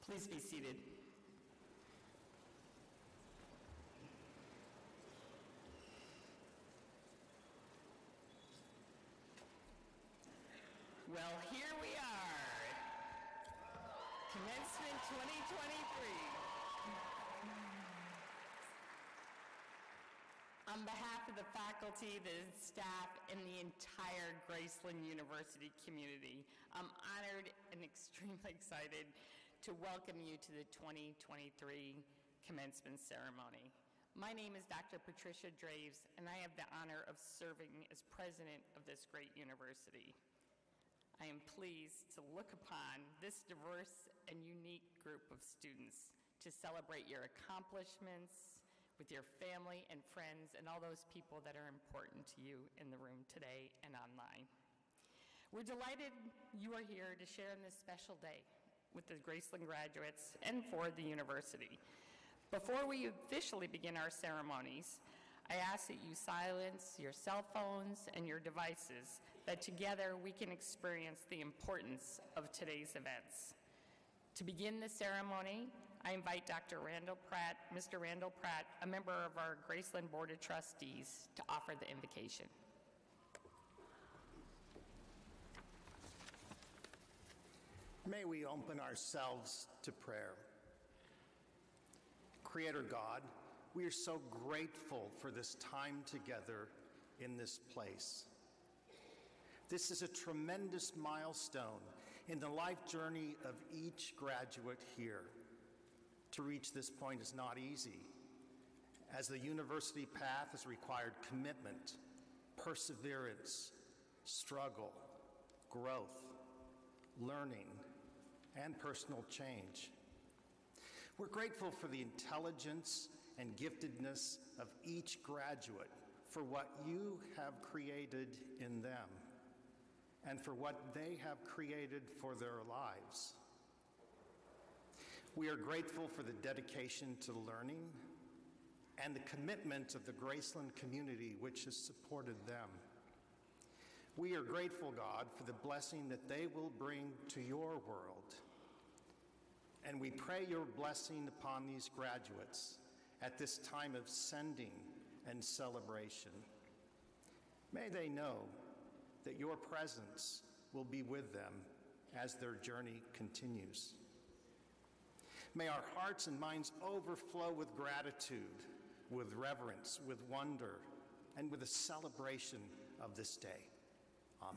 Please be seated. Well, here we are, Commencement 2023. On behalf of the faculty, the staff, and the entire Graceland University community, I'm honored and extremely excited to welcome you to the 2023 commencement ceremony. My name is Dr. Patricia Draves, and I have the honor of serving as president of this great university. I am pleased to look upon this diverse and unique group of students to celebrate your accomplishments with your family and friends and all those people that are important to you in the room today and online. We're delighted you are here to share in this special day with the Graceland graduates and for the university. Before we officially begin our ceremonies, I ask that you silence your cell phones and your devices, that together we can experience the importance of today's events. To begin the ceremony, I invite Mr. Randall Pratt, a member of our Graceland Board of Trustees, to offer the invocation. May we open ourselves to prayer. Creator God, we are so grateful for this time together in this place. This is a tremendous milestone in the life journey of each graduate here. To reach this point is not easy, as the university path has required commitment, perseverance, struggle, growth, learning, and personal change. We're grateful for the intelligence and giftedness of each graduate, for what you have created in them, and for what they have created for their lives. We are grateful for the dedication to learning and the commitment of the Graceland community which has supported them. We are grateful, God, for the blessing that they will bring to your world. And we pray your blessing upon these graduates at this time of sending and celebration. May they know that your presence will be with them as their journey continues. May our hearts and minds overflow with gratitude, with reverence, with wonder, and with a celebration of this day. Amen.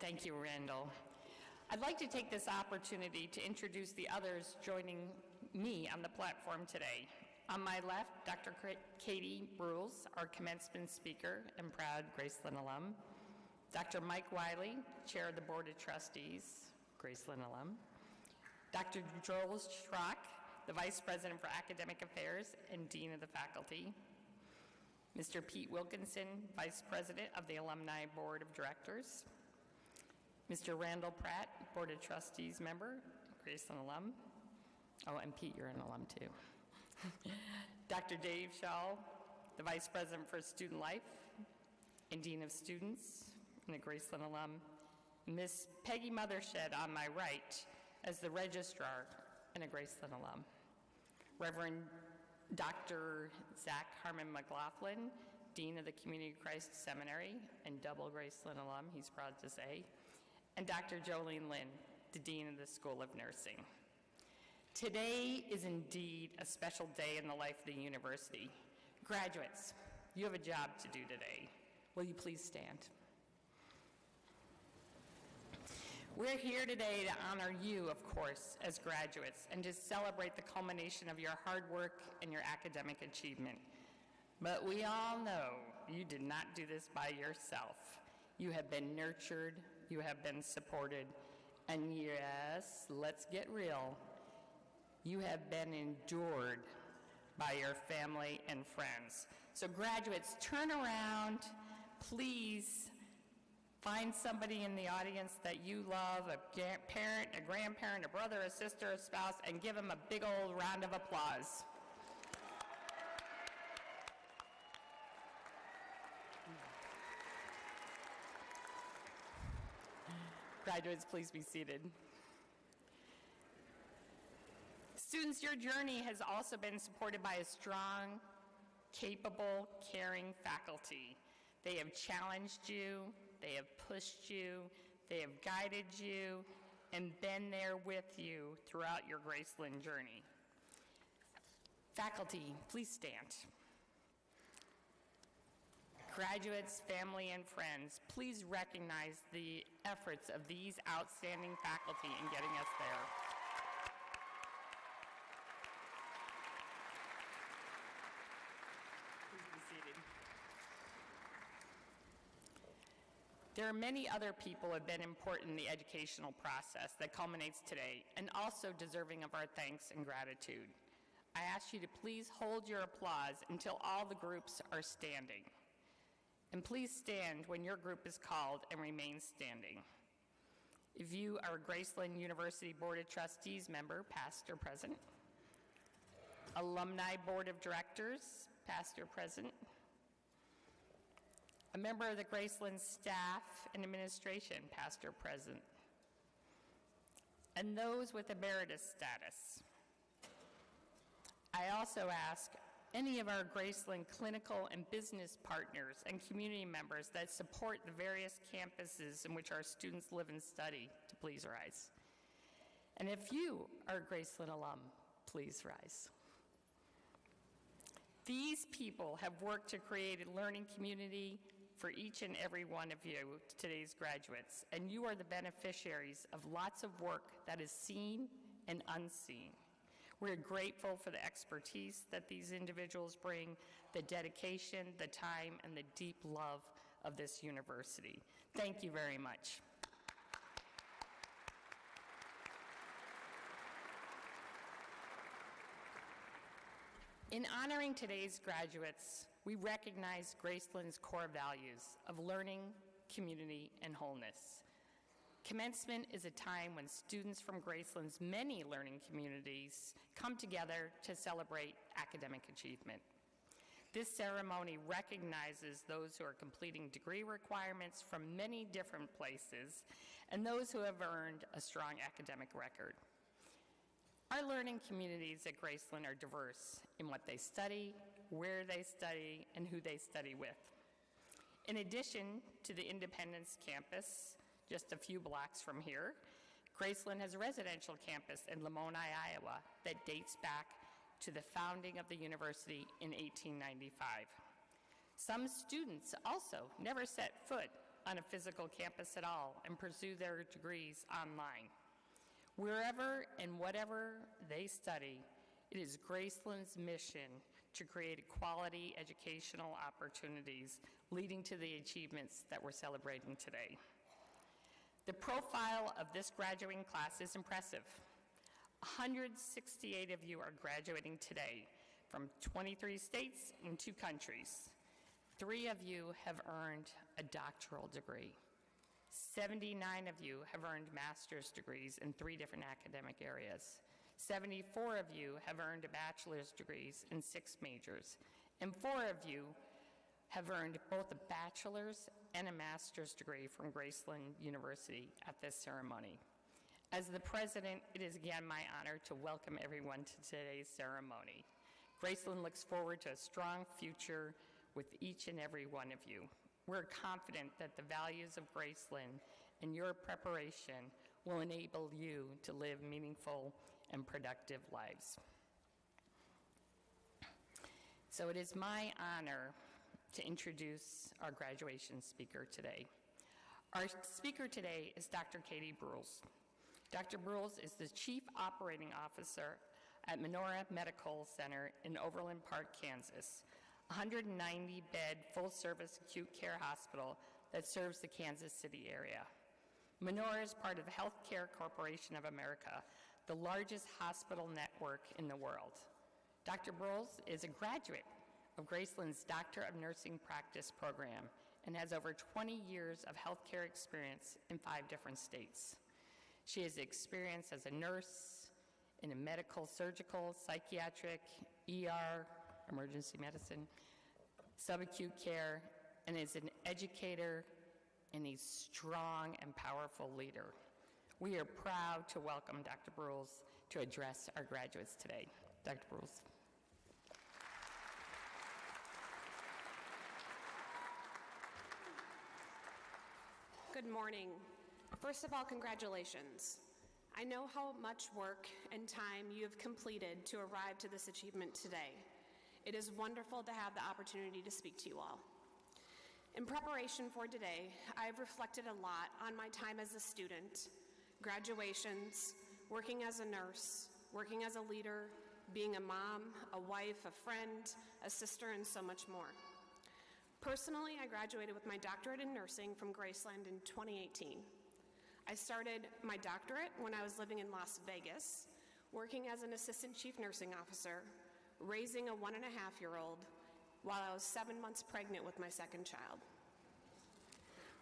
Thank you, Randall. I'd like to take this opportunity to introduce the others joining me on the platform today. On my left, Dr. Katie Brules, our commencement speaker and proud Graceland alum. Dr. Mike Wiley, Chair of the Board of Trustees, Graceland alum. Dr. Joel Schrock, the Vice President for Academic Affairs and Dean of the Faculty. Mr. Pete Wilkinson, Vice President of the Alumni Board of Directors. Mr. Randall Pratt, Board of Trustees member, Graceland alum. Oh, and Pete, you're an alum too. Dr. Dave Shaw, the Vice President for Student Life and Dean of Students, and a Graceland alum. Miss Peggy Mothershed on my right as the Registrar and a Graceland alum. Reverend Dr. Zach Harmon McLaughlin, Dean of the Community of Christ Seminary and double Graceland alum, he's proud to say. And Dr. Jolene Lynn, the Dean of the School of Nursing. Today is indeed a special day in the life of the university. Graduates, you have a job to do today. Will you please stand? We're here today to honor you, of course, as graduates, and to celebrate the culmination of your hard work and your academic achievement. But we all know you did not do this by yourself. You have been nurtured, you have been supported, and yes, let's get real, you have been endured by your family and friends. So graduates, turn around, please. Find somebody in the audience that you love, a parent, a grandparent, a brother, a sister, a spouse, and give them a big old round of applause. Graduates, please be seated. Students, your journey has also been supported by a strong, capable, caring faculty. They have challenged you, they have pushed you, they have guided you, and been there with you throughout your Graceland journey. Faculty, please stand. Graduates, family, and friends, please recognize the efforts of these outstanding faculty in getting us there. Please be seated. There are many other people who have been important in the educational process that culminates today and also deserving of our thanks and gratitude. I ask you to please hold your applause until all the groups are standing. And please stand when your group is called and remain standing. If you are a Graceland University Board of Trustees member, past or present, Alumni Board of Directors, past or present, a member of the Graceland staff and administration, past or present, and those with emeritus status. I also ask any of our Graceland clinical and business partners and community members that support the various campuses in which our students live and study to please rise. And if you are a Graceland alum, please rise. These people have worked to create a learning community for each and every one of you, today's graduates, and you are the beneficiaries of lots of work that is seen and unseen. We're grateful for the expertise that these individuals bring, the dedication, the time, and the deep love of this university. Thank you very much. In honoring today's graduates, we recognize Graceland's core values of learning, community, and wholeness. Commencement is a time when students from Graceland's many learning communities come together to celebrate academic achievement. This ceremony recognizes those who are completing degree requirements from many different places and those who have earned a strong academic record. Our learning communities at Graceland are diverse in what they study, where they study, and who they study with. In addition to the Independence campus, just a few blocks from here, Graceland has a residential campus in Lamoni, Iowa that dates back to the founding of the university in 1895. Some students also never set foot on a physical campus at all and pursue their degrees online. Wherever and whatever they study, it is Graceland's mission to create quality educational opportunities leading to the achievements that we're celebrating today. The profile of this graduating class is impressive. 168 of you are graduating today from 23 states and 2 countries. 3 of you have earned a doctoral degree. 79 of you have earned master's degrees in 3 different academic areas. 74 of you have earned a bachelor's degrees in 6 majors. And 4 of you have earned both a bachelor's and a master's degree from Graceland University at this ceremony. As the president, it is again my honor to welcome everyone to today's ceremony. Graceland looks forward to a strong future with each and every one of you. We're confident that the values of Graceland and your preparation will enable you to live meaningful and productive lives. So it is my honor to introduce our graduation speaker today. Our speaker today is Dr. Katie Brules. Dr. Brules is the Chief Operating Officer at Menorah Medical Center in Overland Park, Kansas, a 190-bed full-service acute care hospital that serves the Kansas City area. Menorah is part of the Healthcare Corporation of America, the largest hospital network in the world. Dr. Brules is a graduate of Graceland's Doctor of Nursing Practice program and has over 20 years of healthcare experience in 5 different states. She has experience as a nurse in a medical, surgical, psychiatric, ER, emergency medicine, subacute care, and is an educator and a strong and powerful leader. We are proud to welcome Dr. Brules to address our graduates today. Dr. Brules. Good morning. First of all, congratulations. I know how much work and time you have completed to arrive to this achievement today. It is wonderful to have the opportunity to speak to you all. In preparation for today, I have reflected a lot on my time as a student, graduations, working as a nurse, working as a leader, being a mom, a wife, a friend, a sister, and so much more. Personally, I graduated with my doctorate in nursing from Graceland in 2018. I started my doctorate when I was living in Las Vegas, working as an assistant chief nursing officer, raising a 1.5-year-old while I was 7 months pregnant with my second child.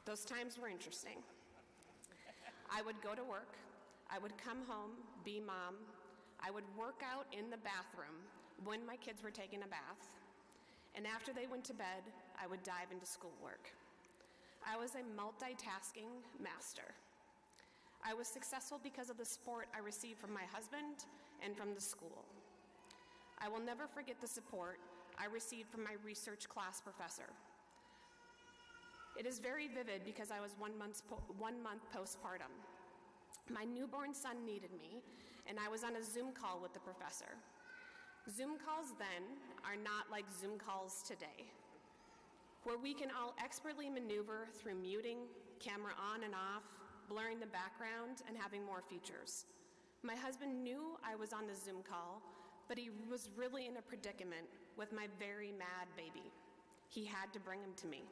Those times were interesting. I would go to work, I would come home, be mom, I would work out in the bathroom when my kids were taking a bath, and after they went to bed, I would dive into schoolwork. I was a multitasking master. I was successful because of the support I received from my husband and from the school. I will never forget the support I received from my research class professor. It is very vivid because I was 1 month postpartum. My newborn son needed me, and I was on a Zoom call with the professor. Zoom calls then are not like Zoom calls today, where we can all expertly maneuver through muting, camera on and off, blurring the background, and having more features. My husband knew I was on the Zoom call, but he was really in a predicament with my very mad baby. He had to bring him to me.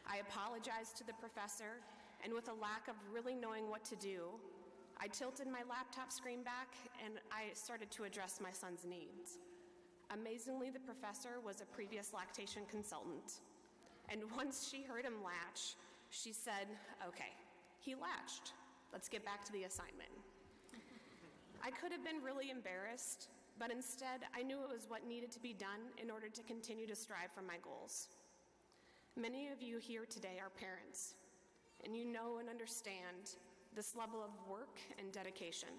I apologized to the professor, and with a lack of really knowing what to do, I tilted my laptop screen back and I started to address my son's needs. Amazingly, the professor was a previous lactation consultant, and once she heard him latch, she said, "Okay, he latched. Let's get back to the assignment." I could have been really embarrassed, but instead I knew it was what needed to be done in order to continue to strive for my goals. Many of you here today are parents, and you know and understand this level of work and dedication.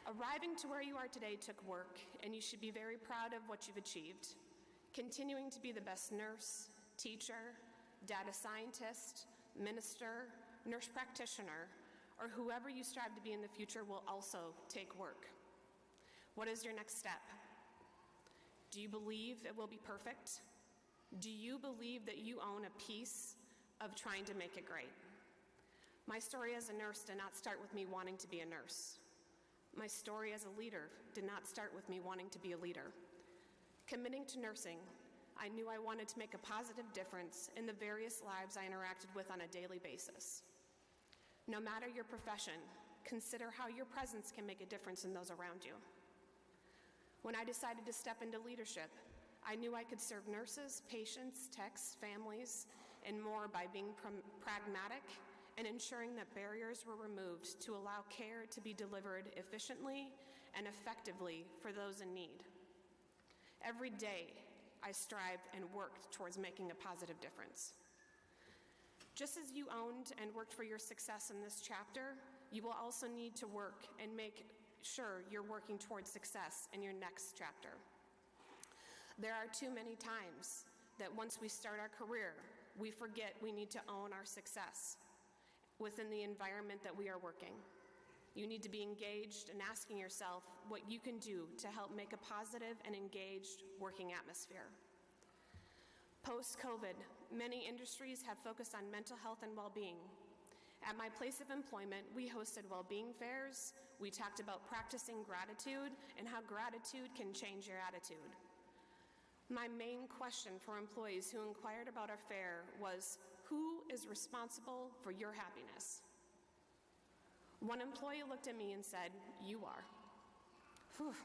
Arriving to where you are today took work, and you should be very proud of what you've achieved. Continuing to be the best nurse, teacher, data scientist, minister, nurse practitioner, or whoever you strive to be in the future will also take work. What is your next step? Do you believe it will be perfect? Do you believe that you own a piece of trying to make it great? My story as a nurse did not start with me wanting to be a nurse. My story as a leader did not start with me wanting to be a leader. Committing to nursing, I knew I wanted to make a positive difference in the various lives I interacted with on a daily basis. No matter your profession, consider how your presence can make a difference in those around you. When I decided to step into leadership, I knew I could serve nurses, patients, techs, families, and more by being pragmatic and ensuring that barriers were removed to allow care to be delivered efficiently and effectively for those in need. Every day, I strived and worked towards making a positive difference. Just as you owned and worked for your success in this chapter, you will also need to work and make sure you're working towards success in your next chapter. There are too many times that once we start our career, we forget we need to own our success within the environment that we are working. You need to be engaged and asking yourself what you can do to help make a positive and engaged working atmosphere. Post-COVID, many industries have focused on mental health and well-being. At my place of employment, we hosted well-being fairs. We talked about practicing gratitude and how gratitude can change your attitude. My main question for employees who inquired about our fair was, who is responsible for your happiness? One employee looked at me and said, "You are." Whew.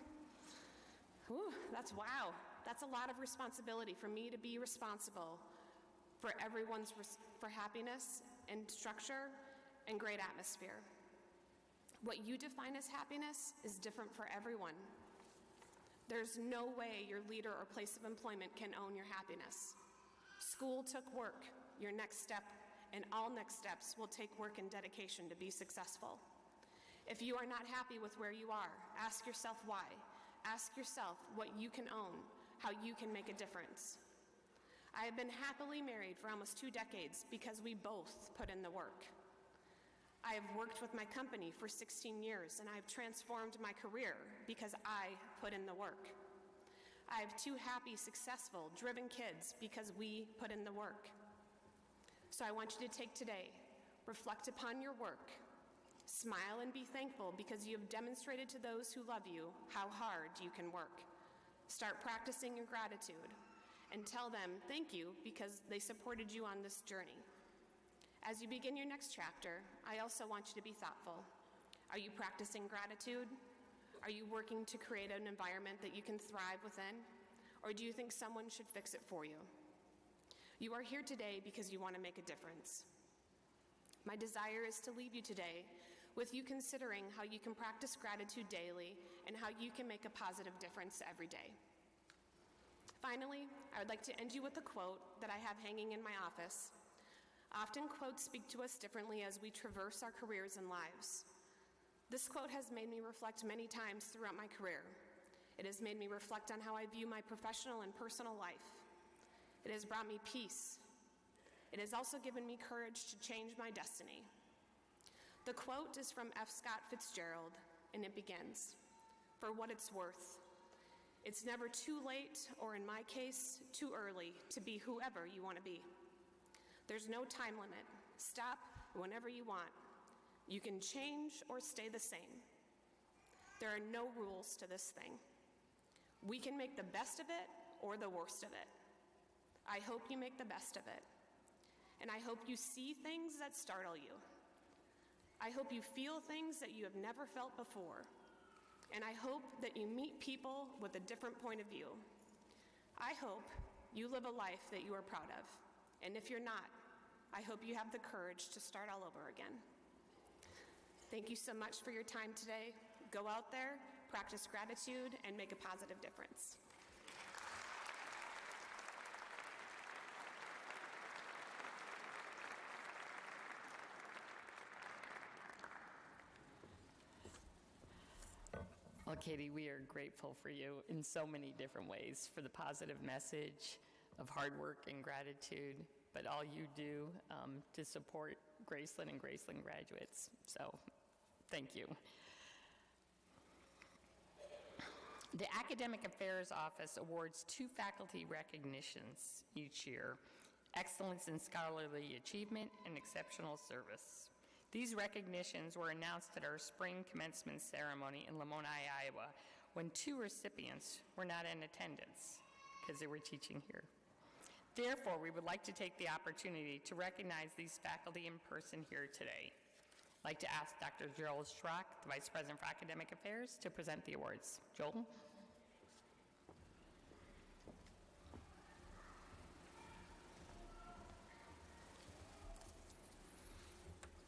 Whew, that's wow. That's a lot of responsibility for me to be responsible for everyone's for happiness and structure and great atmosphere. What you define as happiness is different for everyone. There's no way your leader or place of employment can own your happiness. School took work. Your next step and all next steps will take work and dedication to be successful. If you are not happy with where you are, ask yourself why. Ask yourself what you can own, how you can make a difference. I have been happily married for almost 2 decades because we both put in the work. I have worked with my company for 16 years, and I have transformed my career because I put in the work. I have 2 happy, successful, driven kids because we put in the work. So I want you to take today, reflect upon your work, smile and be thankful because you have demonstrated to those who love you how hard you can work. Start practicing your gratitude and tell them thank you because they supported you on this journey. As you begin your next chapter, I also want you to be thoughtful. Are you practicing gratitude? Are you working to create an environment that you can thrive within? Or do you think someone should fix it for you? You are here today because you want to make a difference. My desire is to leave you today with you considering how you can practice gratitude daily and how you can make a positive difference every day. Finally, I would like to end you with a quote that I have hanging in my office. Often quotes speak to us differently as we traverse our careers and lives. This quote has made me reflect many times throughout my career. It has made me reflect on how I view my professional and personal life. It has brought me peace. It has also given me courage to change my destiny. The quote is from F. Scott Fitzgerald, and it begins, "For what it's worth, it's never too late, or in my case, too early, to be whoever you want to be. There's no time limit. Stop whenever you want. You can change or stay the same. There are no rules to this thing. We can make the best of it or the worst of it. I hope you make the best of it. And I hope you see things that startle you. I hope you feel things that you have never felt before. And I hope that you meet people with a different point of view. I hope you live a life that you are proud of. And if you're not, I hope you have the courage to start all over again." Thank you so much for your time today. Go out there, practice gratitude, and make a positive difference. Well, Katie, we are grateful for you in so many different ways, for the positive message of hard work and gratitude, but all you do to support Graceland and Graceland graduates. So, thank you. The Academic Affairs Office awards 2 faculty recognitions each year: Excellence in Scholarly Achievement and Exceptional Service. These recognitions were announced at our spring commencement ceremony in Lamoni, Iowa, when 2 recipients were not in attendance because they were teaching here. Therefore, we would like to take the opportunity to recognize these faculty in person here today. I'd like to ask Dr. Joel Schrock, the Vice President for Academic Affairs, to present the awards. Joel?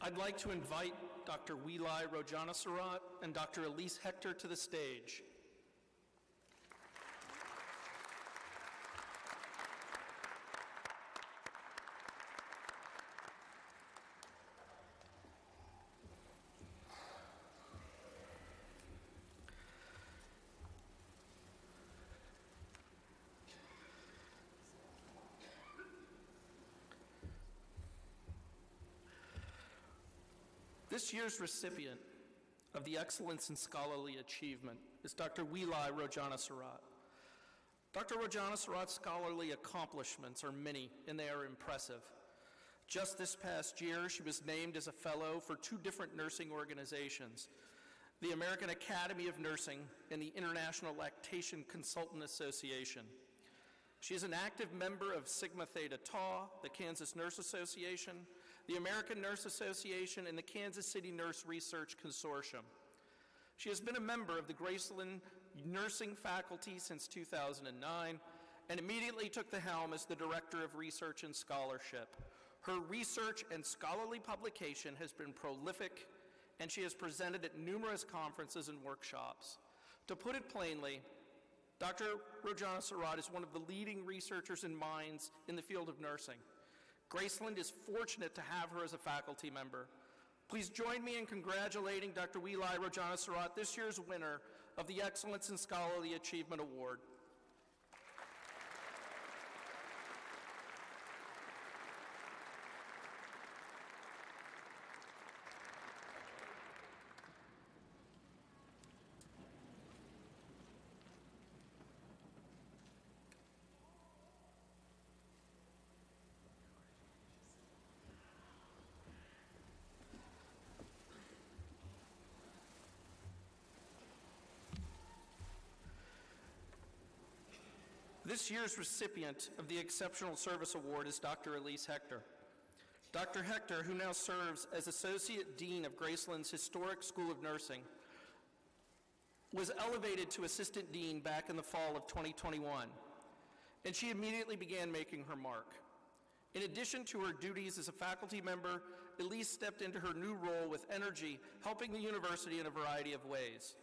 I'd like to invite Dr. Weli Rojanasarat and Dr. Elise Hector to the stage. This year's recipient of the Excellence in Scholarly Achievement is Dr. Weli Rojanasarat. Dr. Rojanasarat's scholarly accomplishments are many, and they are impressive. Just this past year, she was named as a fellow for 2 different nursing organizations, the American Academy of Nursing and the International Lactation Consultant Association. She is an active member of Sigma Theta Tau, the Kansas Nurse Association, the American Nurse Association, and the Kansas City Nurse Research Consortium. She has been a member of the Graceland nursing faculty since 2009 and immediately took the helm as the Director of Research and Scholarship. Her research and scholarly publication has been prolific, and she has presented at numerous conferences and workshops. To put it plainly, Dr. Rojanasarat is one of the leading researchers and minds in the field of nursing. Graceland is fortunate to have her as a faculty member. Please join me in congratulating Dr. Weli Rojana Surratt, this year's winner of the Excellence in Scholarly Achievement Award. This year's recipient of the Exceptional Service Award is Dr. Elise Hector. Dr. Hector, who now serves as Associate Dean of Graceland's Historic School of Nursing, was elevated to Assistant Dean back in the fall of 2021, and she immediately began making her mark. In addition to her duties as a faculty member, Elise stepped into her new role with energy, helping the university in a variety of ways.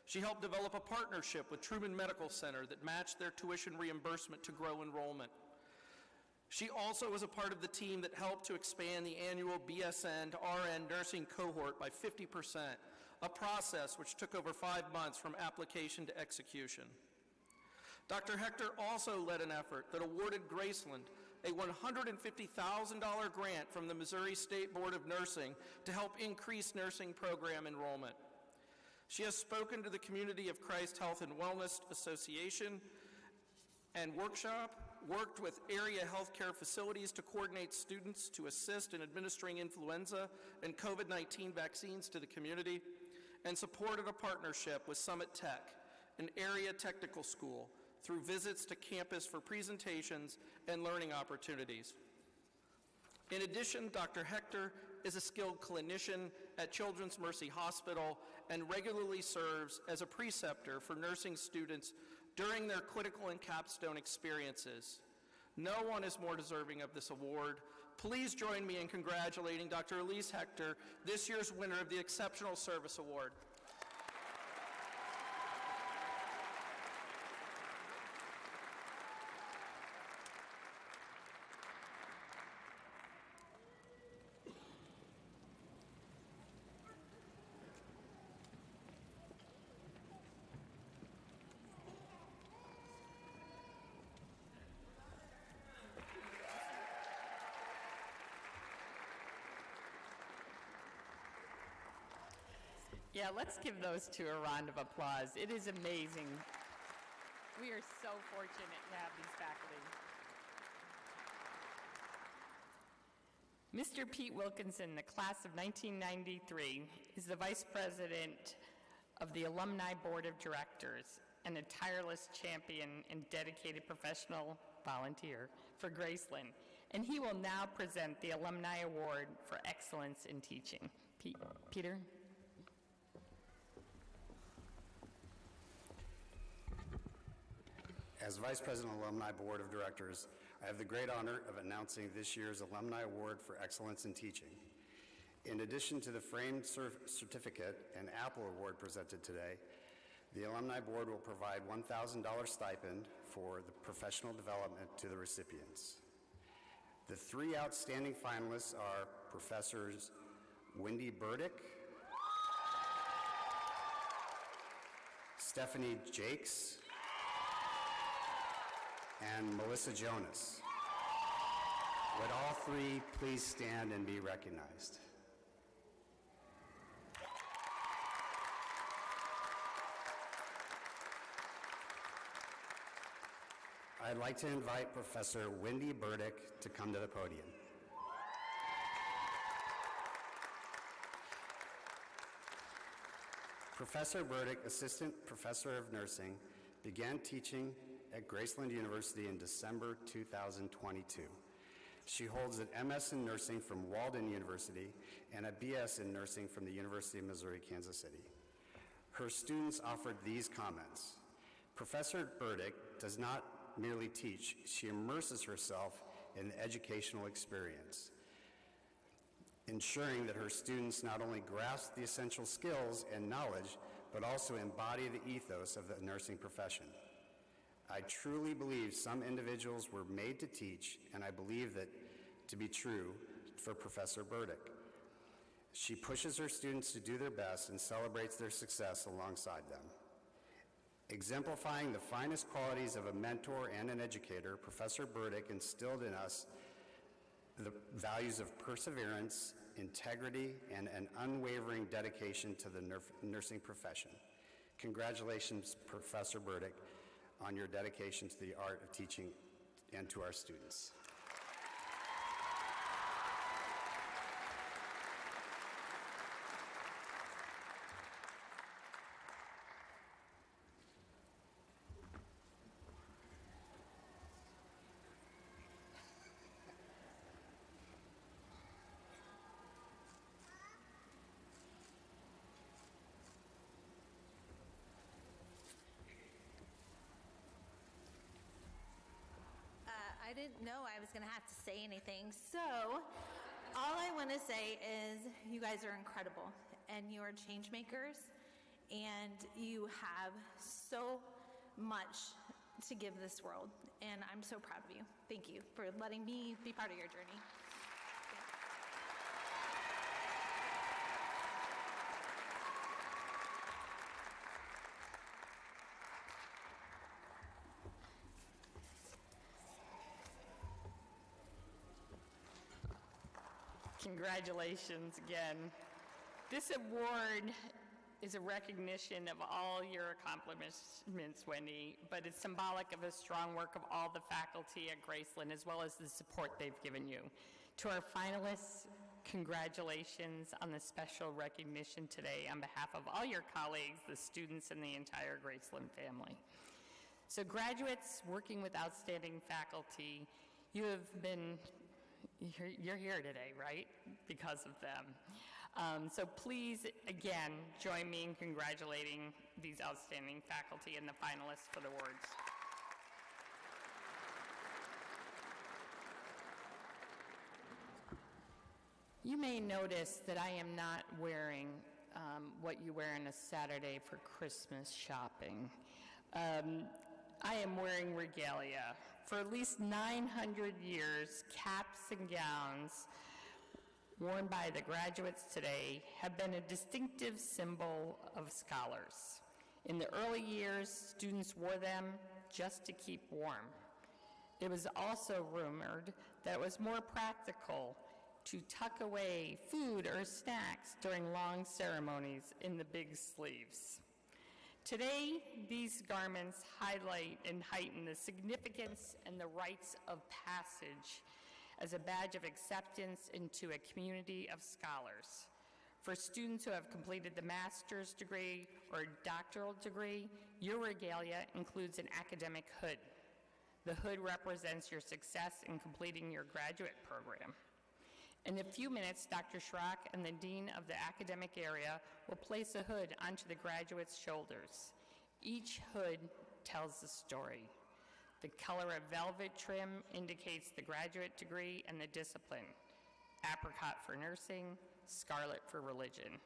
She helped develop a partnership with Truman Medical Center that matched their tuition reimbursement to grow enrollment. She also was a part of the team that helped to expand the annual BSN to RN nursing cohort by 50%, a process which took over 5 months from application to execution. Dr. Hector also led an effort that awarded Graceland a $150,000 grant from the Missouri State Board of Nursing to help increase nursing program enrollment. She has spoken to the Community of Christ Health and Wellness Association and workshop, worked with area healthcare facilities to coordinate students to assist in administering influenza and COVID-19 vaccines to the community, and supported a partnership with Summit Tech, an area technical school, through visits to campus for presentations and learning opportunities. In addition, Dr. Hector is a skilled clinician at Children's Mercy Hospital and regularly serves as a preceptor for nursing students during their clinical and capstone experiences. No one is more deserving of this award. Please join me in congratulating Dr. Elise Hector, this year's winner of the Exceptional Service Award. Yeah, let's give those two a round of applause. It is amazing. We are so fortunate to have these faculty. Mr. Pete Wilkinson, the class of 1993, is the Vice President of the Alumni Board of Directors and a tireless champion and dedicated professional volunteer for Graceland. And he will now present the Alumni Award for Excellence in Teaching. Peter? As Vice President of the Alumni Board of Directors, I have the great honor of announcing this year's Alumni Award for Excellence in Teaching. In addition to the framed certificate and Apple Award presented today, the Alumni Board will provide $1,000 stipend for the professional development to the recipients. The 3 outstanding finalists are Professors Wendy Burdick, Stephanie Jakes, and Melissa Jonas. Would all 3 please stand and be recognized? I'd like to invite Professor Wendy Burdick to come to the podium. Professor Burdick, Assistant Professor of Nursing, began teaching at Graceland University in December 2022. She holds an MS in Nursing from Walden University and a BS in Nursing from the University of Missouri, Kansas City. Her students offered these comments. Professor Burdick does not merely teach, she immerses herself in the educational experience, ensuring that her students not only grasp the essential skills and knowledge, but also embody the ethos of the nursing profession. I truly believe some individuals were made to teach, and I believe that to be true for Professor Burdick. She pushes her students to do their best and celebrates their success alongside them. Exemplifying the finest qualities of a mentor and an educator, Professor Burdick instilled in us the values of perseverance, integrity, and an unwavering dedication to the nursing profession. Congratulations, Professor Burdick, on your dedication to the art of teaching and to our students. I didn't know I was going to have to say anything. So all I want to say is you guys are incredible, and you are change makers, and you have so much to give this world, and I'm so proud of you. Thank you for letting me be part of your journey. Congratulations again. This award is a recognition of all your accomplishments, Wendy, but it's symbolic of the strong work of all the faculty at Graceland, as well as the support they've given you. To our finalists, congratulations on the special recognition today on behalf of all your colleagues, the students, and the entire Graceland family. So graduates working with outstanding faculty, you're here today, right? Because of them. So please, again, join me in congratulating these outstanding faculty and the finalists for the awards. You may notice that I am not wearing what you wear on a Saturday for Christmas shopping. I am wearing regalia. For at least 900 years, caps and gowns worn by the graduates today have been a distinctive symbol of scholars. In the early years, students wore them just to keep warm. It was also rumored that it was more practical to tuck away food or snacks during long ceremonies in the big sleeves. Today, these garments highlight and heighten the significance and the rites of passage as a badge of acceptance into a community of scholars. For students who have completed the master's degree or doctoral degree, your regalia includes an academic hood. The hood represents your success in completing your graduate program. In a few minutes, Dr. Schrock and the Dean of the academic area will place a hood onto the graduate's shoulders. Each hood tells a story. The color of velvet trim indicates the graduate degree and the discipline. Apricot for nursing, scarlet for religion.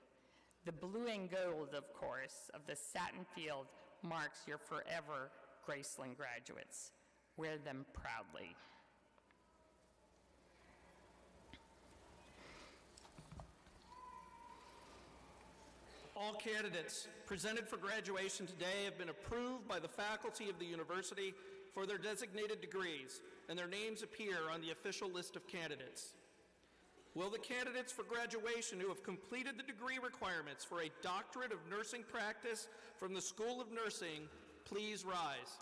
The blue and gold, of course, of the satin field marks your forever Graceland graduates. Wear them proudly. All candidates presented for graduation today have been approved by the faculty of the university for their designated degrees, and their names appear on the official list of candidates. Will the candidates for graduation who have completed the degree requirements for a doctorate of nursing practice from the School of Nursing please rise?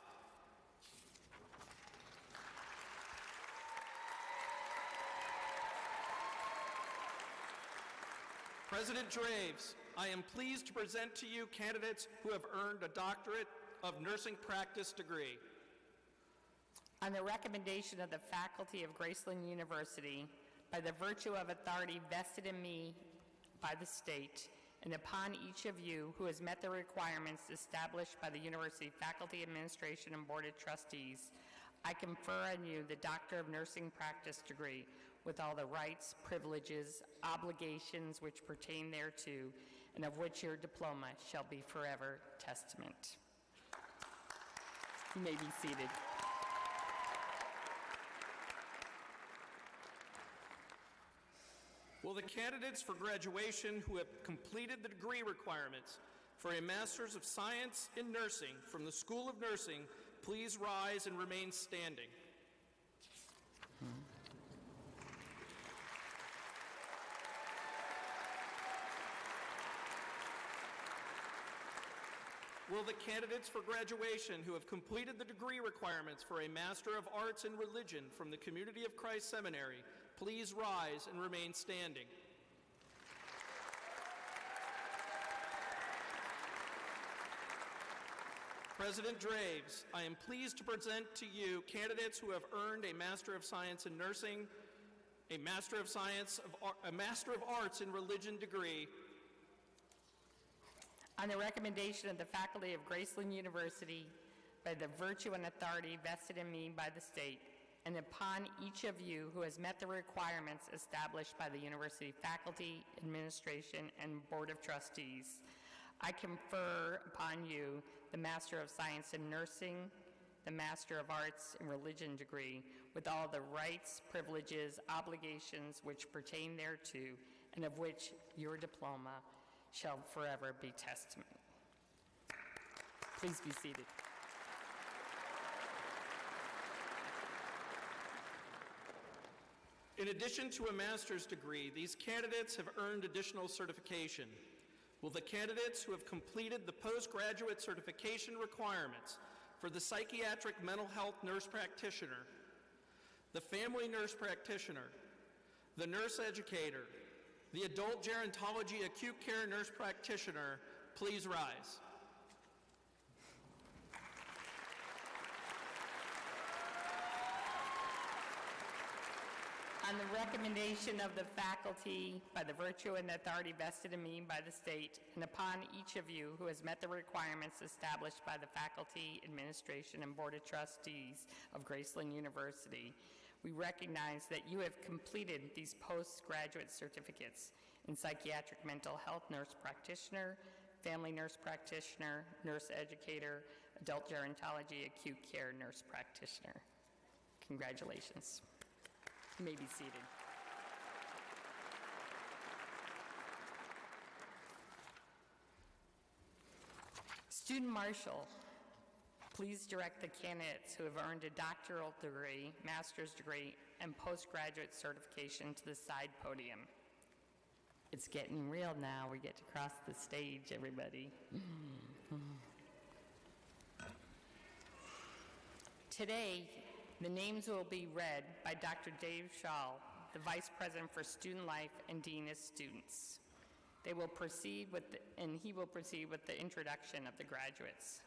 President Draves, I am pleased to present to you candidates who have earned a doctorate of nursing practice degree. On the recommendation of the faculty of Graceland University, by the virtue of authority vested in me by the state, and upon each of you who has met the requirements established by the University Faculty Administration and Board of Trustees, I confer on you the Doctor of Nursing Practice degree with all the rights, privileges, obligations which pertain thereto, and of which your diploma shall be forever testament. You may be seated. Will the candidates for graduation who have completed the degree requirements for a Master's of Science in Nursing from the School of Nursing please rise and remain standing? Will the candidates for graduation who have completed the degree requirements for a Master of Arts in Religion from the Community of Christ Seminary please rise and remain standing? President Draves, I am pleased to present to you candidates who have earned a Master of Science in Nursing, a Master of Arts in Religion degree. On the recommendation of the faculty of Graceland University, by the virtue and authority vested in me by the state, and upon each of you who has met the requirements established by the university faculty, administration, and board of trustees, I confer upon you the Master of Science in Nursing, the Master of Arts in Religion degree, with all the rights, privileges, obligations which pertain thereto, and of which your diploma shall forever be testament. Please be seated. In addition to a master's degree, these candidates have earned additional certification. Will the candidates who have completed the postgraduate certification requirements for the psychiatric mental health nurse practitioner, the family nurse practitioner, the nurse educator, the adult gerontology acute care nurse practitioner, please rise. On the recommendation of the faculty, by the virtue and authority vested in me by the state, and upon each of you who has met the requirements established by the faculty, administration, and board of trustees of Graceland University, we recognize that you have completed these postgraduate certificates in psychiatric mental health nurse practitioner, family nurse practitioner, nurse educator, adult gerontology acute care nurse practitioner. Congratulations. You may be seated. Student Marshal, please direct the candidates who have earned a doctoral degree, master's degree, and postgraduate certification to the side podium. It's getting real now. We get to cross the stage, everybody. Today, the names will be read by Dr. Dave Schall, the Vice President for Student Life and Dean of Students. He will proceed with the introduction of the graduates.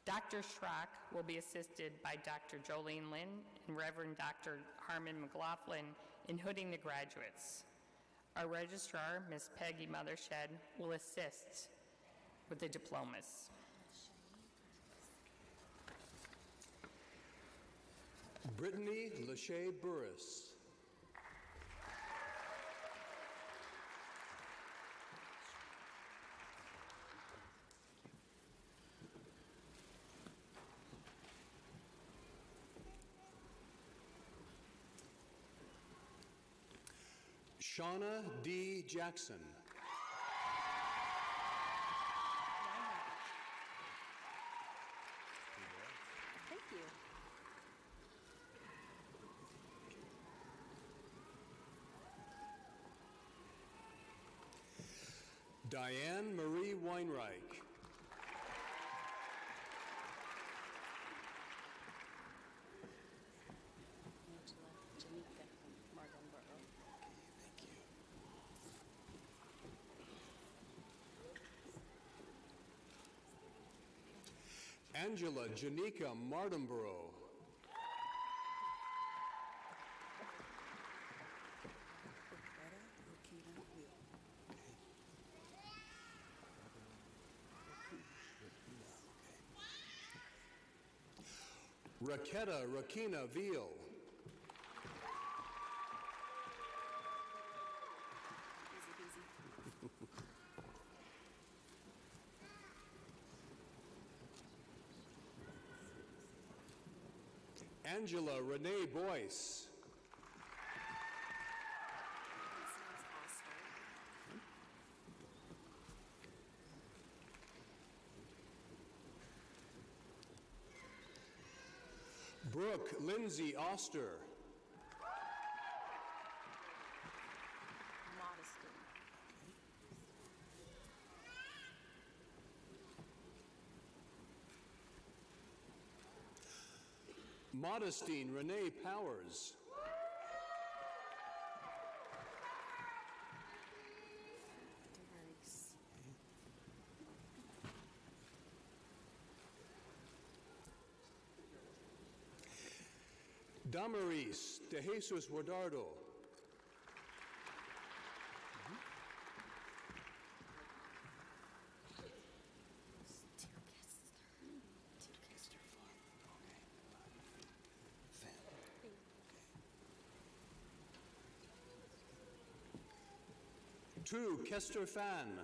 Dr. Schrock will be assisted by Dr. Jolene Lynn and Reverend Dr. Harmon McLaughlin in hooding the graduates. Our registrar, Ms. Peggy Mothershed, will assist with the diplomas. Brittany Lachey Burris. Shauna D. Jackson. Thank you. Diane Marie Weinreich. Angela Janika Mardenborough. Raketa Rakina Veal. Angela Renee Boyce. His name's Oscar. Brooke Lindsay Oster. Modesty. Modestine Renee Powers. Grace. Damaris de Jesus Guardardo. Two, Kester Fan.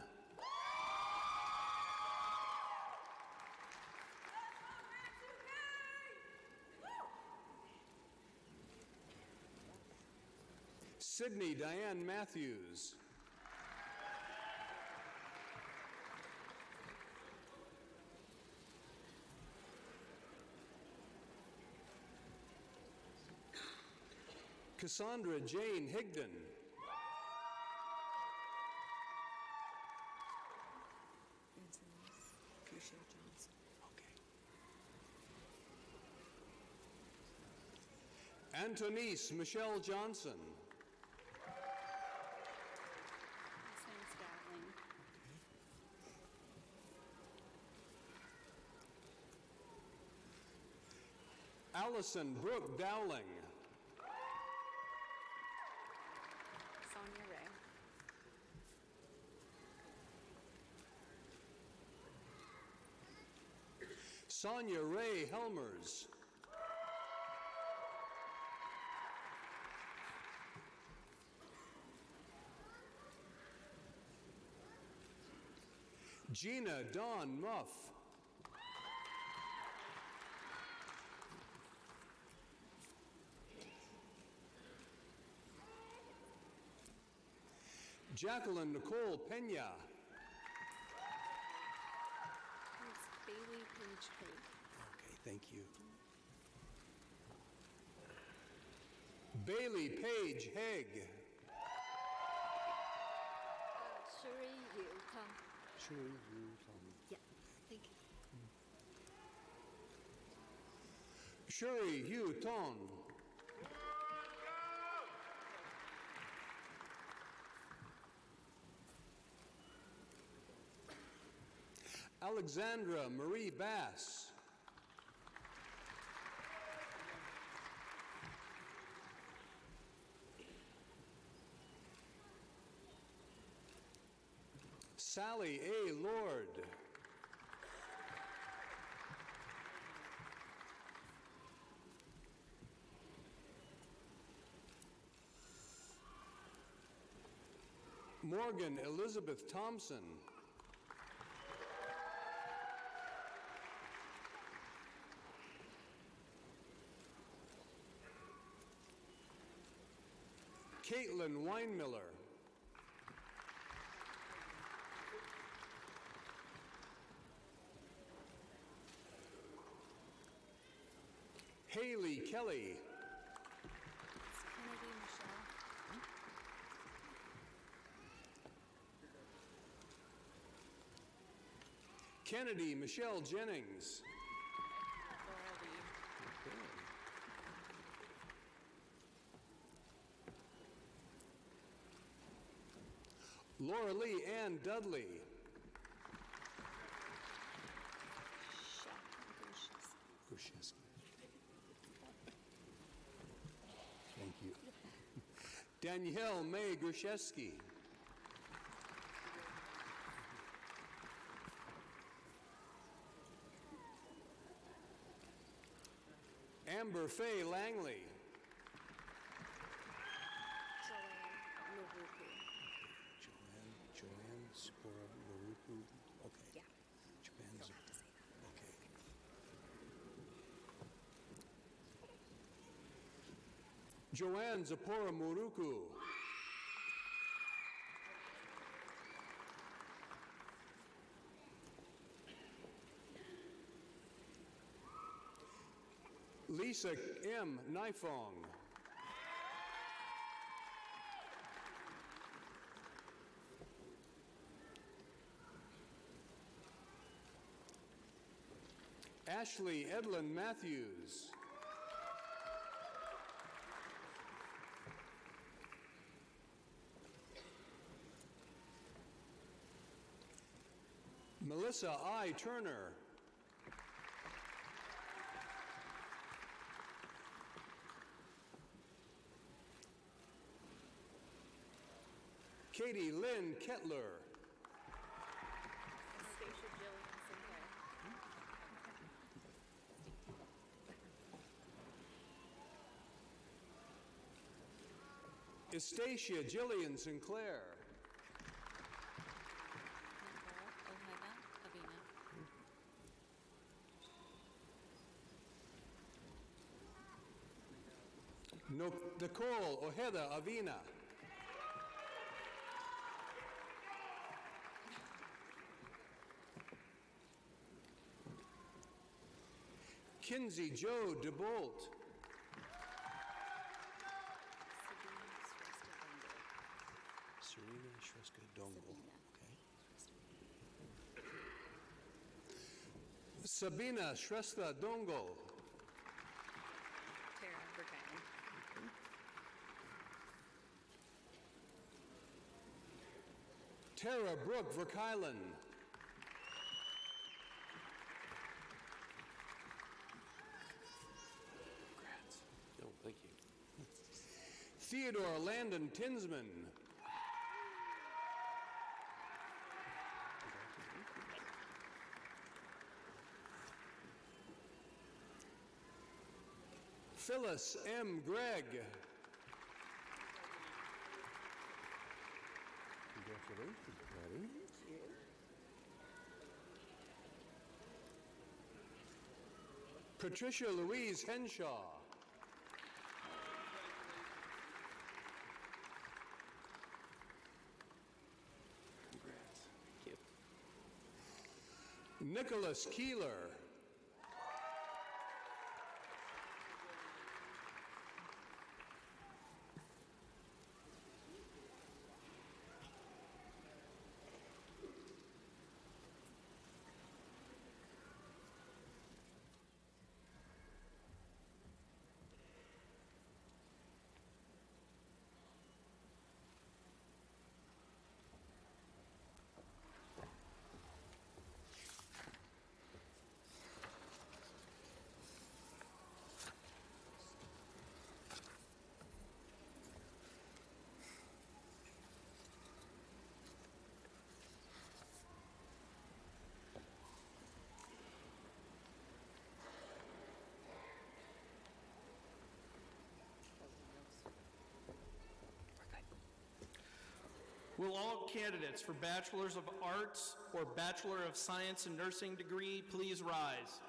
Sydney Diane Matthews. Cassandra Jane Higdon. Antonice Michelle Johnson. His name's Dowling. Allison Brooke Dowling. Sonia Ray. Sonia Ray Helmers. Gina Dawn Muff. Jacqueline Nicole Pena. It's Bailey Page Pate. Okay, thank you. Bailey Page Haig. Shuri Yu Tom. Yeah, thank you. Shuri Yu Ton. Alexandra Marie Bass. Sally A. Lord. Morgan Elizabeth Thompson. Caitlin Weinmiller. Haley Kelly. It's Kennedy Michelle. Kennedy Michelle Jennings. Laura Lee Ann Dudley. Gruszewski. Thank you. Danielle May Gruszewski. Amber Faye Langley. Joanne Spora Maruku. Okay. Yeah. Joanne's okay. Joanne Zapora Muruku. Lisa M. Naifong. Ashley Edlin Matthews. Melissa I. Turner. Katie Lynn Kettler. Estacia Jillian Sinclair. Nicole Ojeda Avina. Kinsey Joe DeBolt. Serena Shreska Dongle. Okay. Sabina Shrestha Dongle. Tara Burkine. Tara Brooke Verkylen. Oh, thank you. Theodore Landon Tinsman. Phyllis M. Gregg. Congratulations, Patty. Patricia Louise Henshaw. Congrats. Thank you. Nicholas Keeler. Will all candidates for Bachelors of Arts or Bachelor of Science in Nursing degree please rise?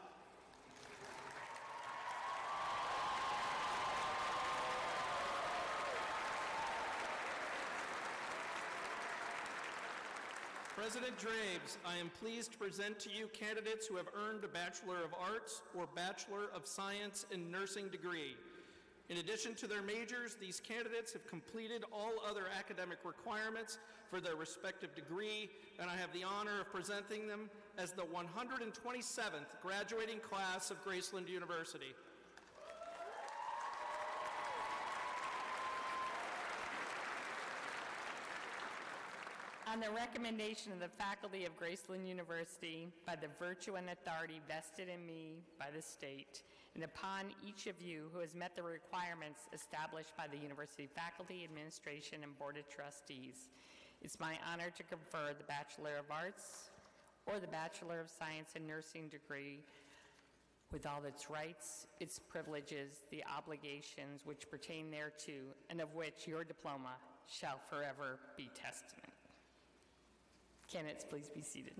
President Drabes, I am pleased to present to you candidates who have earned a Bachelor of Arts or Bachelor of Science in Nursing degree. In addition to their majors, these candidates have completed all other academic requirements for their respective degree, and I have the honor of presenting them as the 127th graduating class of Graceland University. On the recommendation of the faculty of Graceland University, by the virtue and authority vested in me by the state, and upon each of you who has met the requirements established by the university faculty, administration, and board of trustees, it's my honor to confer the Bachelor of Arts or the Bachelor of Science in Nursing degree with all its rights, its privileges, the obligations which pertain thereto, and of which your diploma shall forever be testament. Candidates, please be seated.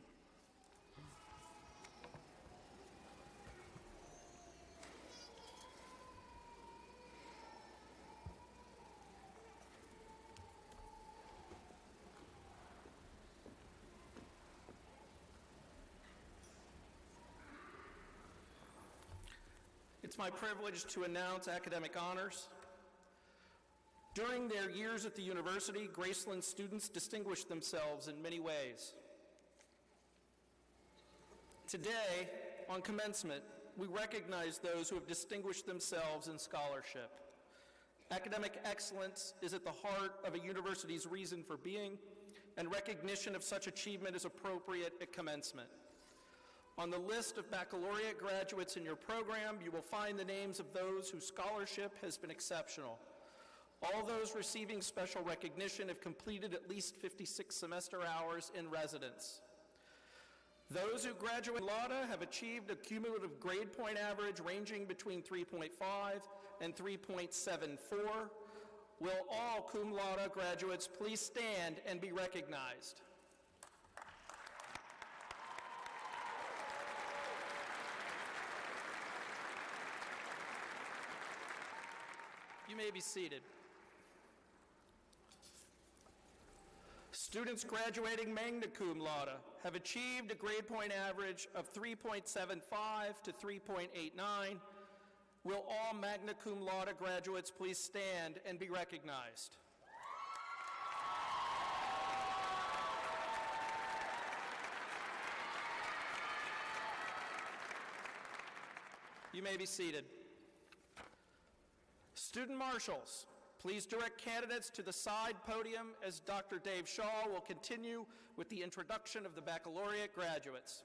It's my privilege to announce academic honors. During their years at the university, Graceland students distinguished themselves in many ways. Today, on commencement, we recognize those who have distinguished themselves in scholarship. Academic excellence is at the heart of a university's reason for being, and recognition of such achievement is appropriate at commencement. On the list of baccalaureate graduates in your program, you will find the names of those whose scholarship has been exceptional. All those receiving special recognition have completed at least 56 semester hours in residence. Those who graduate LADA have achieved a cumulative grade point average ranging between 3.5 and 3.74. Will all cum laude graduates please stand and be recognized? You may be seated. Students graduating magna cum laude have achieved a grade point average of 3.75 to 3.89. Will all magna cum laude graduates please stand and be recognized? You may be seated. Student marshals, please direct candidates to the side podium as Dr. Dave Shaw will continue with the introduction of the baccalaureate graduates.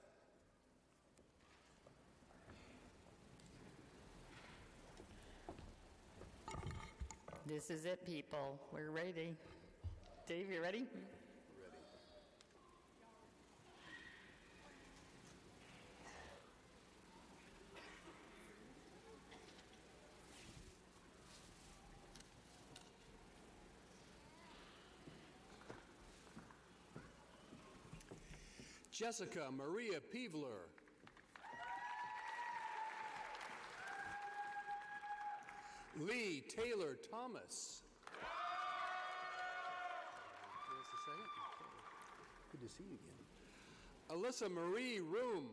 This is it, people. We're ready. Dave, you ready? Jessica Maria Peevler. Lee Taylor Thomas. Give us a second. Okay. Good to see you again. Alyssa Marie Room.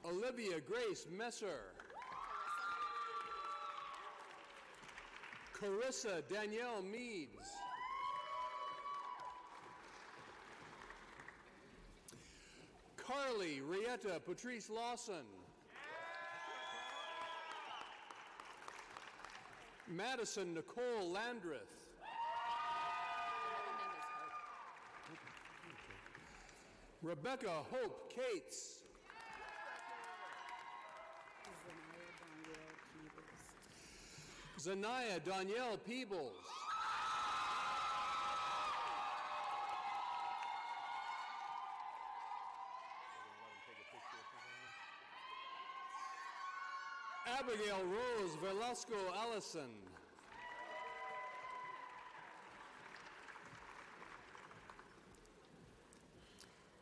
Olivia Grace Messer. Carissa Danielle Meads. Carly Rieta Patrice Lawson. Madison Nicole Landreth. Rebecca Hope Cates. Zanaya Danielle Peebles. Abigail Rose Velasco Allison.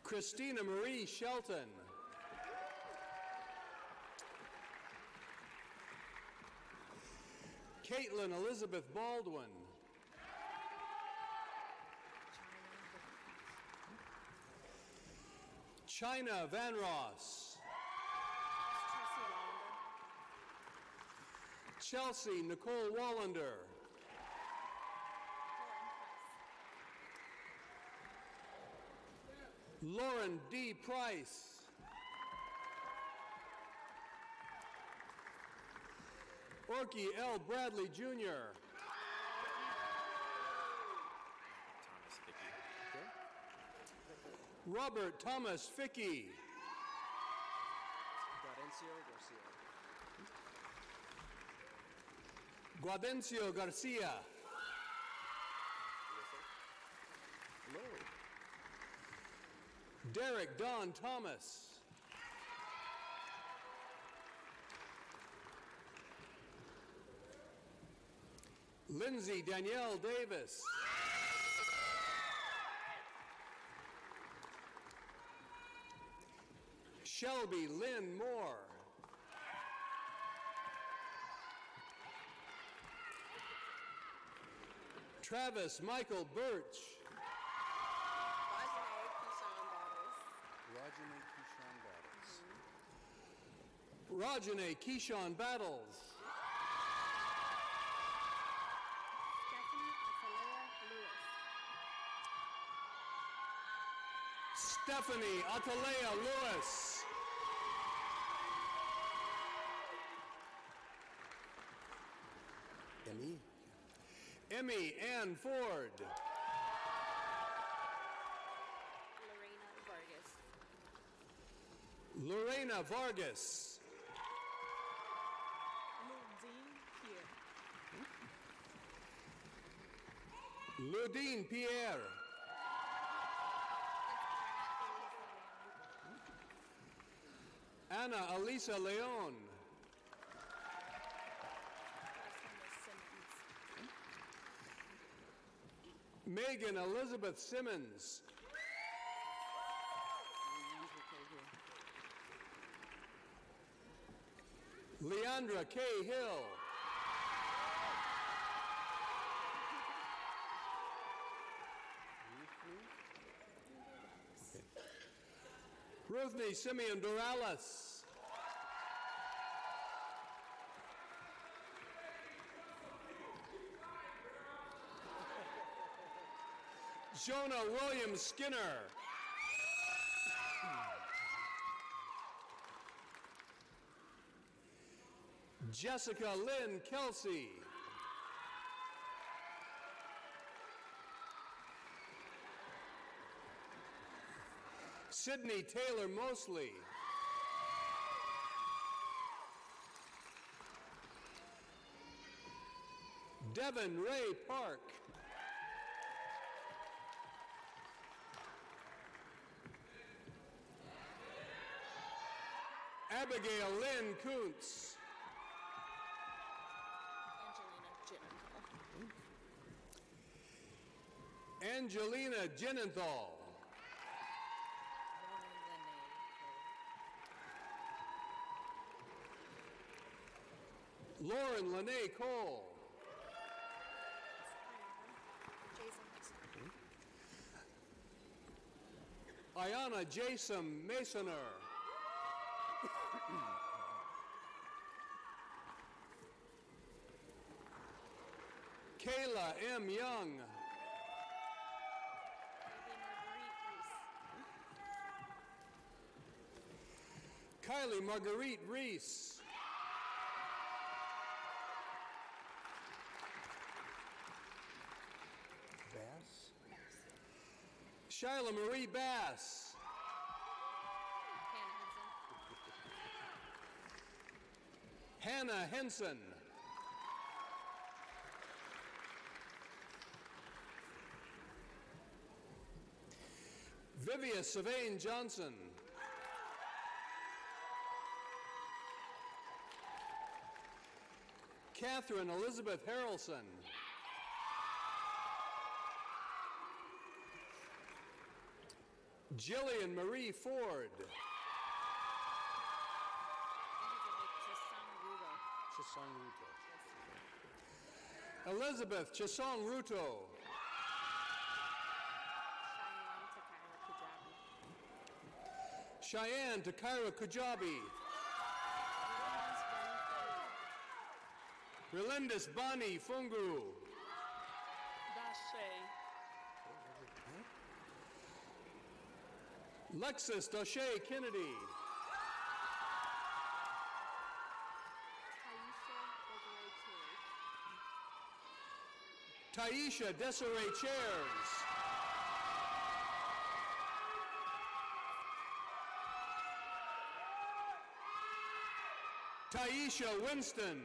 Christina Marie Shelton. Caitlin Elizabeth Baldwin. China Van Ross. Chelsea Nicole Wallander. Lauren D. Price. Orky L. Bradley Jr. Robert Thomas Fickey. Guadencio Garcia. Derek Don Thomas. Lindsay Danielle Davis. Shelby Lynn Moore. Travis Michael Birch. Rajane Keyshawn Battles. Stephanie Atalaya Lewis. Emmy Ann Ford. Lorena Vargas. Ludine Pierre. Anna Alisa Leon. Megan Elizabeth Simmons. Leandra K. Hill. Ruthnie Simeon Dorales. Jonah William Skinner. Jessica Lynn Kelsey. Sydney Taylor Mosley. Devin Ray Park. Abigail Lynn Kuntz. Angelina Genenthal. Lauren Lene Cole. Ayana Jason Masoner. Kayla M. Young. Kylie Marguerite Reese. Shyla Marie Bass. Hannah Henson. Vivia Savain Johnson. Catherine Elizabeth Harrelson. Jillian Marie Ford. Elizabeth Chisong Ruto. Cheyenne Takira Kujabi. Relindis Bani Fungu. Lexus Doshé Kennedy. Taisha Desiree Chairs. Taisha Winston.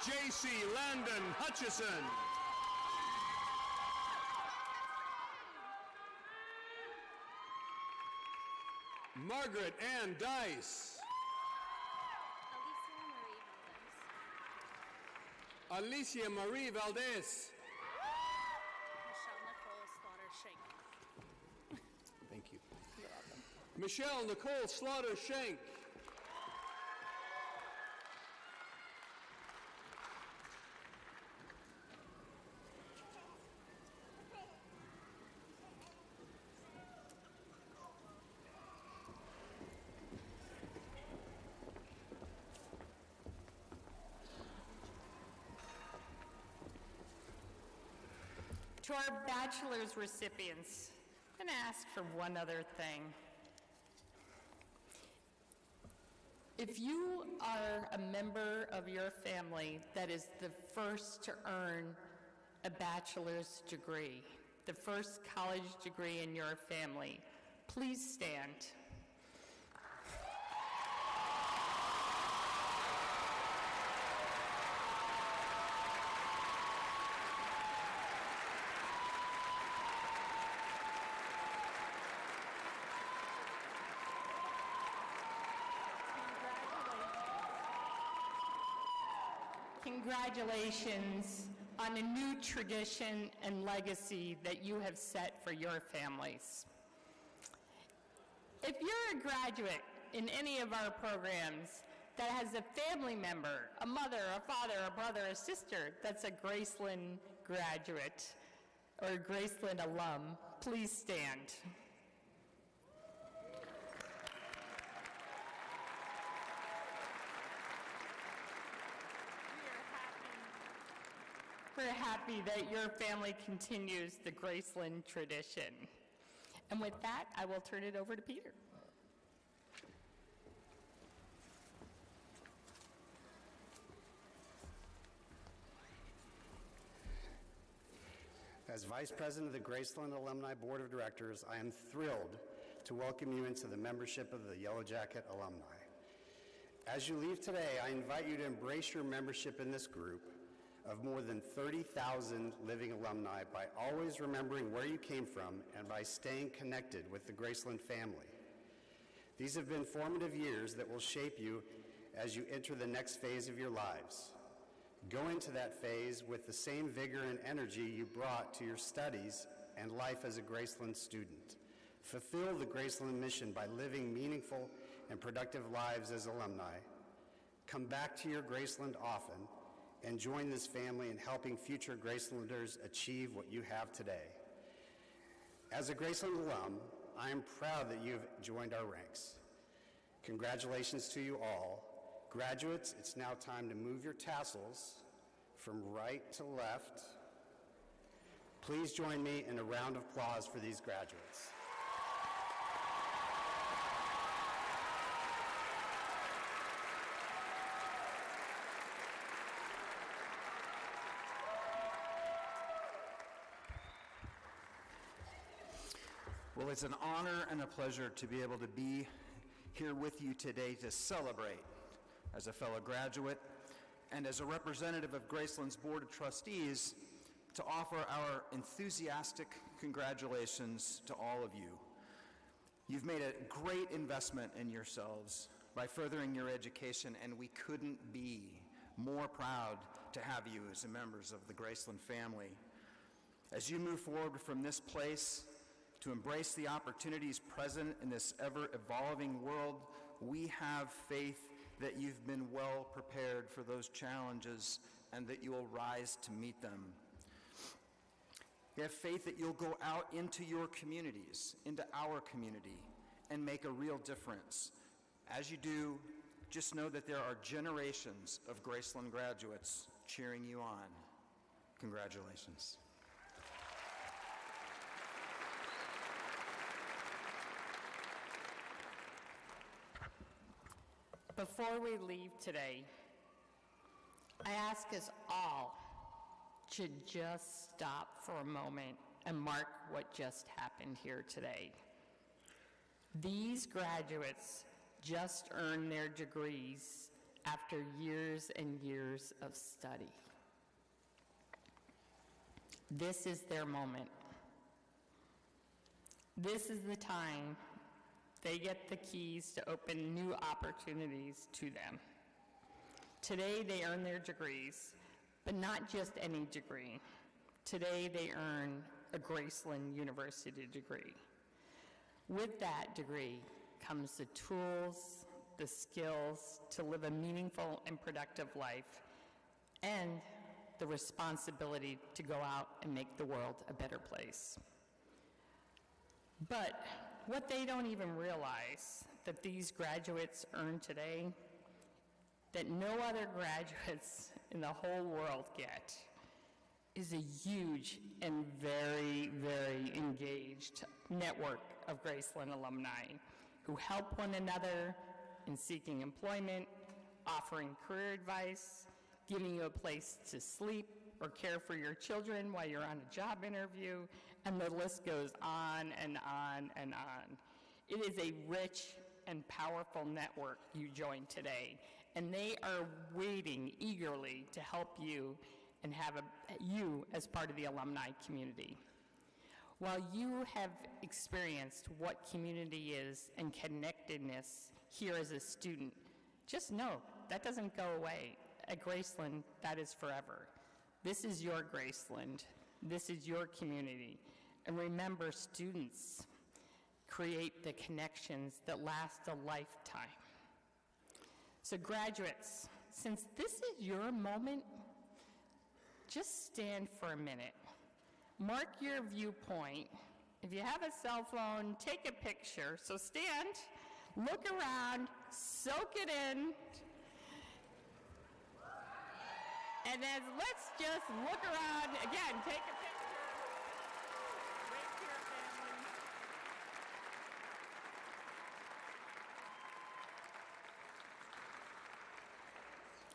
J.C. Landon Hutchison. Margaret Ann Dice. Alicia Marie Valdez. Thank you. Michelle Nicole Slaughter Shank. To our bachelor's recipients, I'm going to ask for one other thing. If you are a member of your family that is the first to earn a bachelor's degree, the first college degree in your family, please stand. Congratulations on a new tradition and legacy that you have set for your families. If you're a graduate in any of our programs that has a family member, a mother, a father, a brother, a sister that's a Graceland graduate or a Graceland alum, please stand. We're happy that your family continues the Graceland tradition. And with that, I will turn it over to Peter. As Vice President of the Graceland Alumni Board of Directors, I am thrilled to welcome you into the membership of the Yellow Jacket alumni. As you leave today, I invite you to embrace your membership in this group of more than 30,000 living alumni by always remembering where you came from and by staying connected with the Graceland family. These have been formative years that will shape you as you enter the next phase of your lives. Go into that phase with the same vigor and energy you brought to your studies and life as a Graceland student. Fulfill the Graceland mission by living meaningful and productive lives as alumni. Come back to your Graceland often and join this family in helping future Gracelanders achieve what you have today. As a Graceland alum, I am proud that you have joined our ranks. Congratulations to you all. Graduates, it's now time to move your tassels from right to left. Please join me in a round of applause for these graduates. Well, it's an honor and a pleasure to be able to be here with you today to celebrate as a fellow graduate and as a representative of Graceland's Board of Trustees to offer our enthusiastic congratulations to all of you. You've made a great investment in yourselves by furthering your education, and we couldn't be more proud to have you as members of the Graceland family. As you move forward from this place to embrace the opportunities present in this ever-evolving world, we have faith that you've been well prepared for those challenges and that you will rise to meet them. We have faith that you'll go out into your communities, into our community, and make a real difference. As you do, just know that there are generations of Graceland graduates cheering you on. Congratulations. Before we leave today, I ask us all to just stop for a moment and mark what just happened here today. These graduates just earned their degrees after years and years of study. This is their moment. This is the time they get the keys to open new opportunities to them. Today they earn their degrees, but not just any degree. Today they earn a Graceland University degree. With that degree comes the tools, the skills to live a meaningful and productive life, and the responsibility to go out and make the world a better place. But what they don't even realize that these graduates earn today, that no other graduates in the whole world get, is a huge and very, very engaged network of Graceland alumni who help one another in seeking employment, offering career advice, giving you a place to sleep or care for your children while you're on a job interview, and the list goes on and on and on. It is a rich and powerful network you joined today, and they are waiting eagerly to help you and have you as part of the alumni community. While you have experienced what community is and connectedness here as a student, just know that doesn't go away. At Graceland, that is forever. This is your Graceland. This is your community. And remember, students create the connections that last a lifetime. So graduates, since this is your moment, just stand for a minute. Mark your viewpoint. If you have a cell phone, take a picture. So stand, look around, soak it in, and then let's just look around. Again, take a picture. Wave to your family.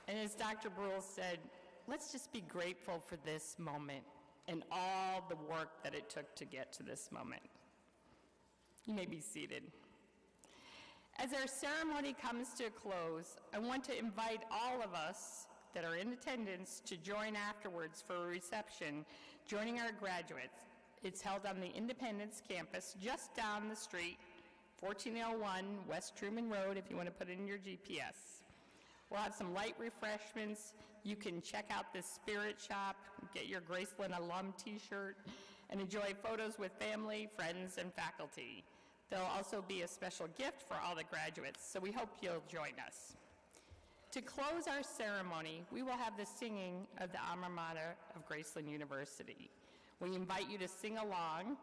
And as Dr. Brule said, let's just be grateful for this moment and all the work that it took to get to this moment. You may be seated. As our ceremony comes to a close, I want to invite all of us that are in attendance to join afterwards for a reception, joining our graduates. It's held on the Independence campus just down the street, 1401 West Truman Road, if you want to put it in your GPS. We'll have some light refreshments. You can check out the Spirit Shop, get your Graceland alum t-shirt, and enjoy photos with family, friends, and faculty. There'll also be a special gift for all the graduates, so we hope you'll join us. To close our ceremony, we will have the singing of the alma mater of Graceland University. We invite you to sing along,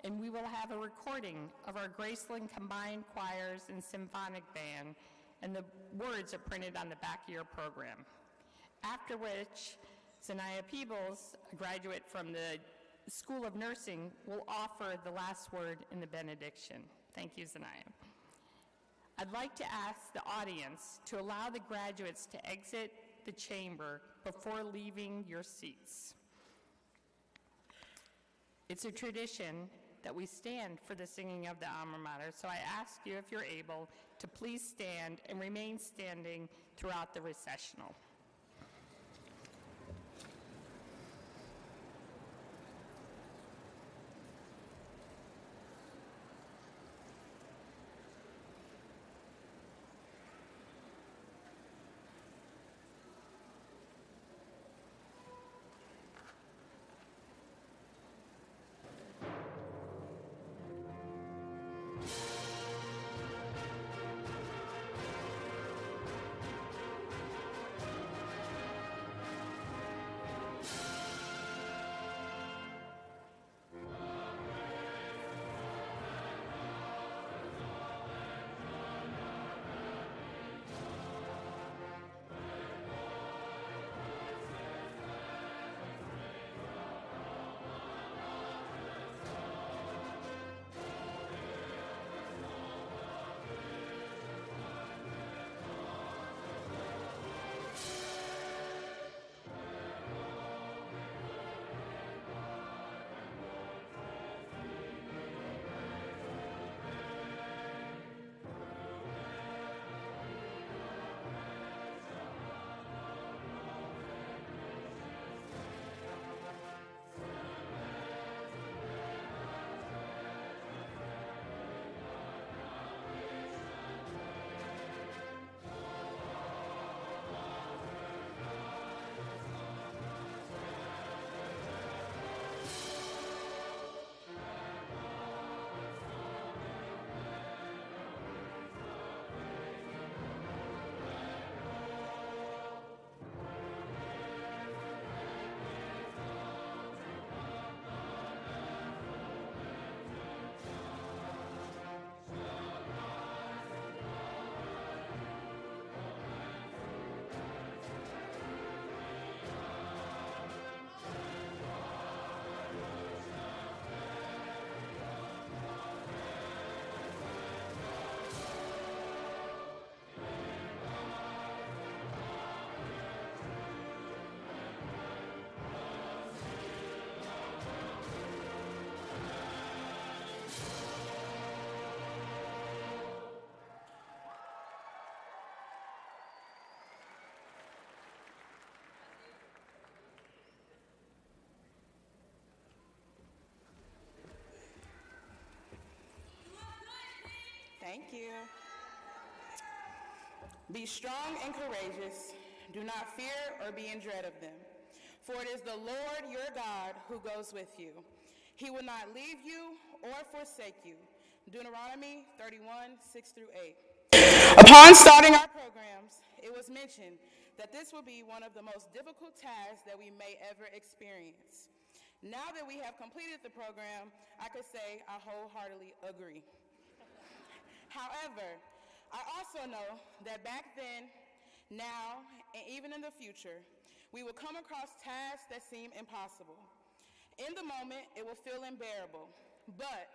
and we will have a recording of our Graceland Combined Choirs and Symphonic Band, and the words are printed on the back of your program. After which, Zanaya Peebles, a graduate from the School of Nursing, will offer the last word in the benediction. Thank you, Zanaya. I'd like to ask the audience to allow the graduates to exit the chamber before leaving your seats. It's a tradition that we stand for the singing of the alma mater, so I ask you, if you're able, to please stand and remain standing throughout the recessional. Thank you. Be strong and courageous. Do not fear or be in dread of them. For it is the Lord your God who goes with you. He will not leave you or forsake you. Deuteronomy 31, 6 through 8. Upon starting our programs, it was mentioned that this will be one of the most difficult tasks that we may ever experience. Now that we have completed the program, I could say I wholeheartedly agree. However, I also know that back then, now, and even in the future, we will come across tasks that seem impossible. In the moment, it will feel unbearable. But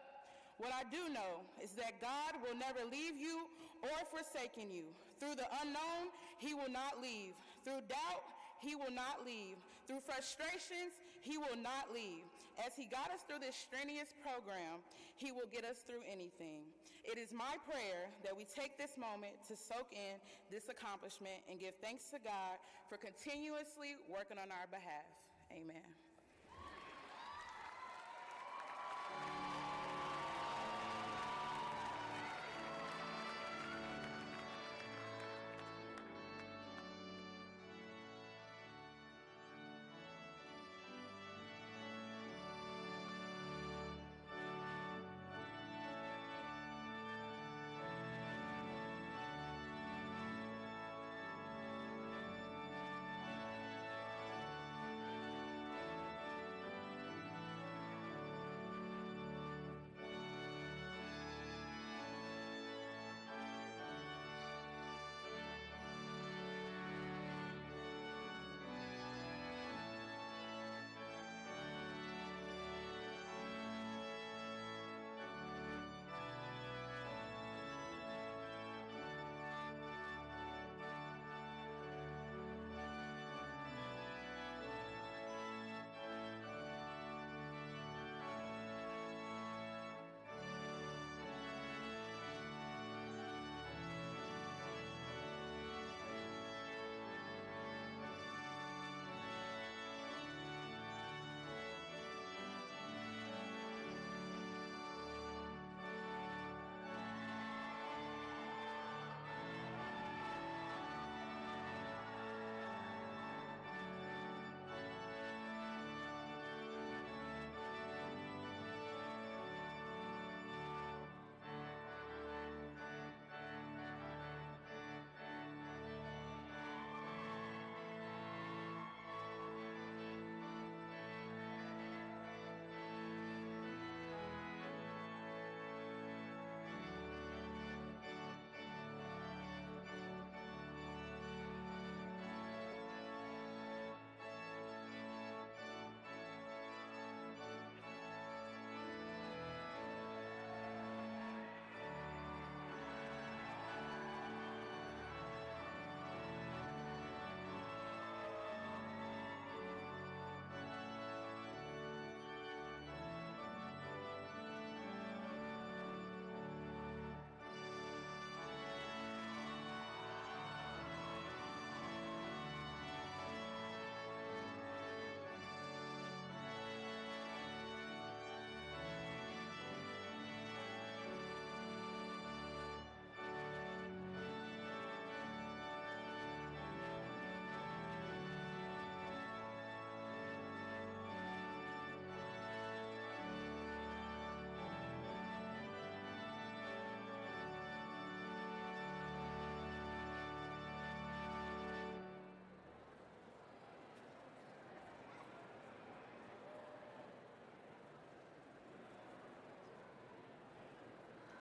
what I do know is that God will never leave you or forsaken you. Through the unknown, He will not leave. Through doubt, He will not leave. Through frustrations, He will not leave. As He got us through this strenuous program, He will get us through anything. It is my prayer that we take this moment to soak in this accomplishment and give thanks to God for continuously working on our behalf. Amen.